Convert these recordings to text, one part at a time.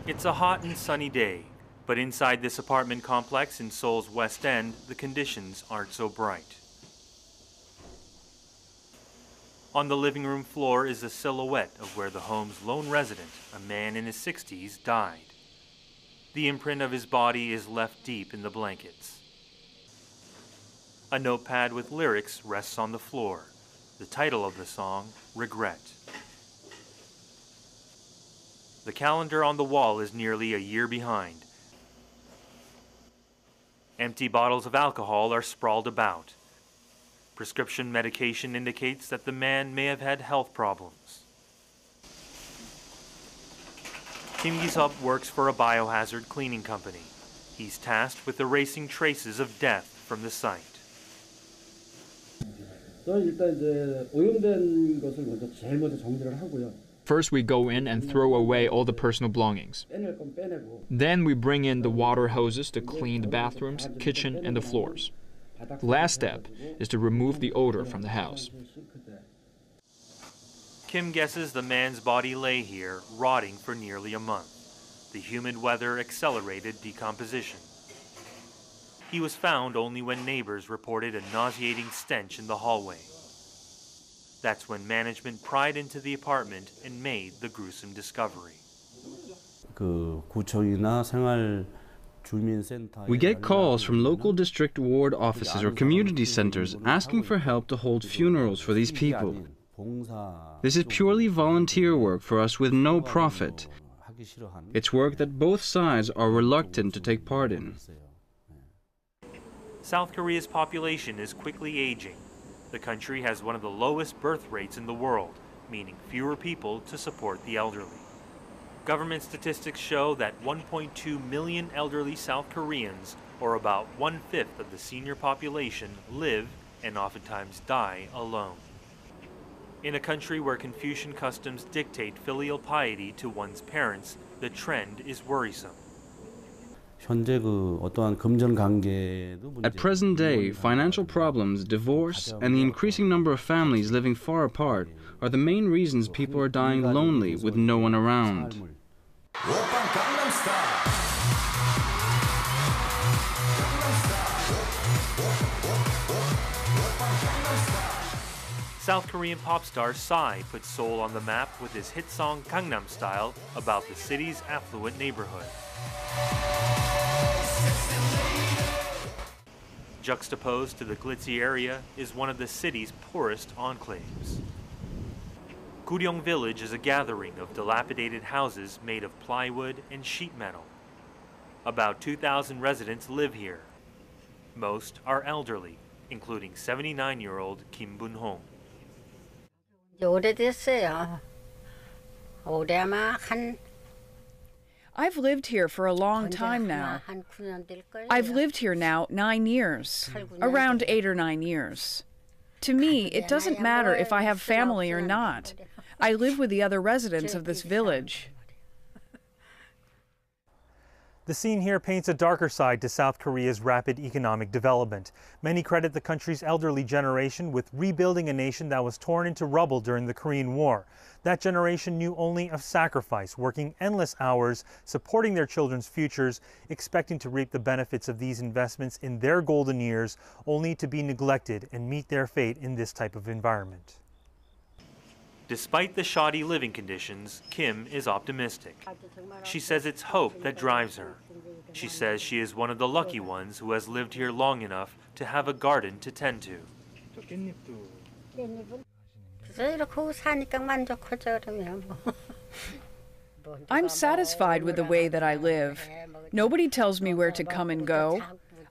It's a hot and sunny day, but inside this apartment complex in Seoul's West End, the conditions aren't so bright. On the living room floor is a silhouette of where the home's lone resident, a man in his 60s, died. The imprint of his body is left deep in the blankets. A notepad with lyrics rests on the floor. The title of the song, Regret. The calendar on the wall is nearly a year behind. Empty bottles of alcohol are sprawled about. Prescription medication indicates that the man may have had health problems. Kim Gi-sup works for a biohazard cleaning company. He's tasked with erasing traces of death from the site. First, we go in and throw away all the personal belongings. Then we bring in the water hoses to clean the bathrooms, kitchen, and the floors. The last step is to remove the odor from the house. Kim guesses the man's body lay here, rotting for nearly a month. The humid weather accelerated decomposition. He was found only when neighbors reported a nauseating stench in the hallway. That's when management pried into the apartment and made the gruesome discovery. We get calls from local district ward offices or community centers asking for help to hold funerals for these people. This is purely volunteer work for us with no profit. It's work that both sides are reluctant to take part in. South Korea's population is quickly aging. The country has one of the lowest birth rates in the world, meaning fewer people to support the elderly. Government statistics show that 1.2 million elderly South Koreans, or about 1/5 of the senior population, live and oftentimes die alone. In a country where Confucian customs dictate filial piety to one's parents, the trend is worrisome. At present day, financial problems, divorce, and the increasing number of families living far apart are the main reasons people are dying lonely with no one around. South Korean pop star Psy put Seoul on the map with his hit song Gangnam Style about the city's affluent neighborhood. Juxtaposed to the glitzy area is one of the city's poorest enclaves. Guryong Village is a gathering of dilapidated houses made of plywood and sheet metal. About 2,000 residents live here. Most are elderly, including 79-year-old Kim Bun-hong. I've lived here for a long time now. I've lived here now 9 years, around 8 or 9 years. To me, it doesn't matter if I have family or not. I live with the other residents of this village. The scene here paints a darker side to South Korea's rapid economic development. Many credit the country's elderly generation with rebuilding a nation that was torn into rubble during the Korean War. That generation knew only of sacrifice, working endless hours, supporting their children's futures, expecting to reap the benefits of these investments in their golden years, only to be neglected and meet their fate in this type of environment. Despite the shoddy living conditions, Kim is optimistic. She says it's hope that drives her. She says she is one of the lucky ones who has lived here long enough to have a garden to tend to. I'm satisfied with the way that I live. Nobody tells me where to come and go.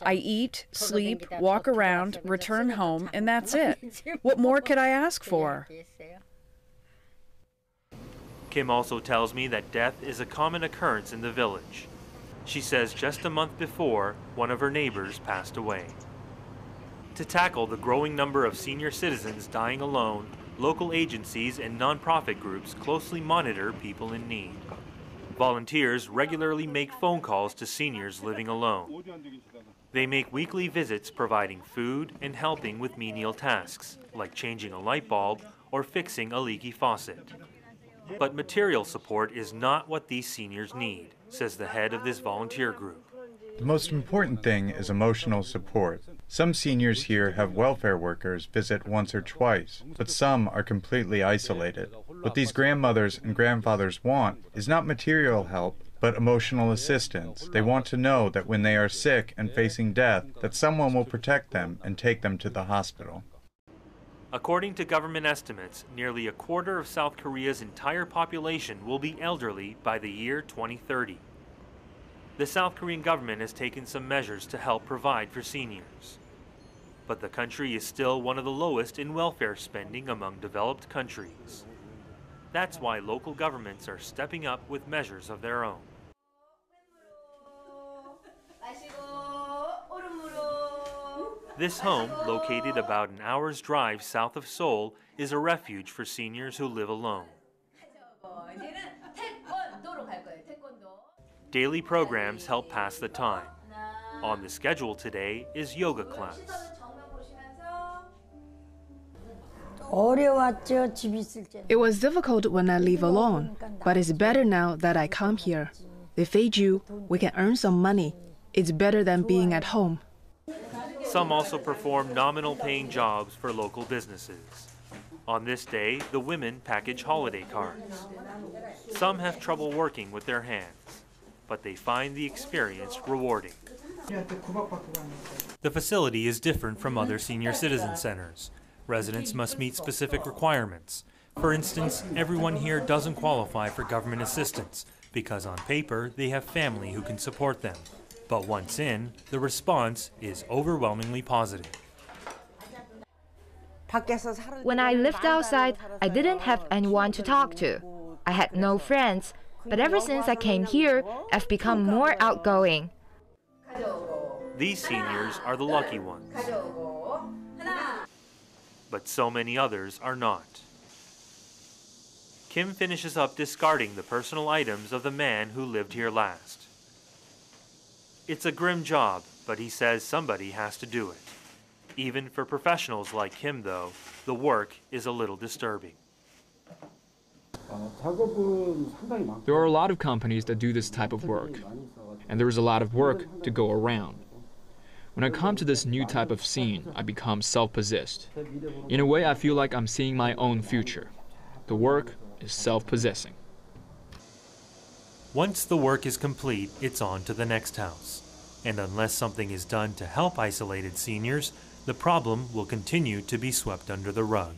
I eat, sleep, walk around, return home, and that's it. What more could I ask for? Kim also tells me that death is a common occurrence in the village. She says just a month before, one of her neighbors passed away. To tackle the growing number of senior citizens dying alone, local agencies and nonprofit groups closely monitor people in need. Volunteers regularly make phone calls to seniors living alone. They make weekly visits providing food and helping with menial tasks, like changing a light bulb or fixing a leaky faucet. But material support is not what these seniors need, says the head of this volunteer group. The most important thing is emotional support. Some seniors here have welfare workers visit once or twice, but some are completely isolated. What these grandmothers and grandfathers want is not material help, but emotional assistance. They want to know that when they are sick and facing death, that someone will protect them and take them to the hospital. According to government estimates, nearly a quarter of South Korea's entire population will be elderly by the year 2030. The South Korean government has taken some measures to help provide for seniors. But the country is still one of the lowest in welfare spending among developed countries. That's why local governments are stepping up with measures of their own. This home, located about an hour's drive south of Seoul, is a refuge for seniors who live alone. Daily programs help pass the time. On the schedule today is yoga class. It was difficult when I live alone, but it's better now that I come here. They feed you, we can earn some money. It's better than being at home. Some also perform nominal paying jobs for local businesses. On this day, the women package holiday cards. Some have trouble working with their hands, but they find the experience rewarding. The facility is different from other senior citizen centers. Residents must meet specific requirements. For instance, everyone here doesn't qualify for government assistance because on paper they have family who can support them. But once in, the response is overwhelmingly positive. When I lived outside, I didn't have anyone to talk to. I had no friends, but ever since I came here, I've become more outgoing. These seniors are the lucky ones. But so many others are not. Kim finishes up discarding the personal items of the man who lived here last. It's a grim job, but he says somebody has to do it. Even for professionals like him, though, the work is a little disturbing. There are a lot of companies that do this type of work, and there is a lot of work to go around. When I come to this new type of scene, I become self-possessed. In a way, I feel like I'm seeing my own future. The work is self-possessing. Once the work is complete, it's on to the next house. And unless something is done to help isolated seniors, the problem will continue to be swept under the rug.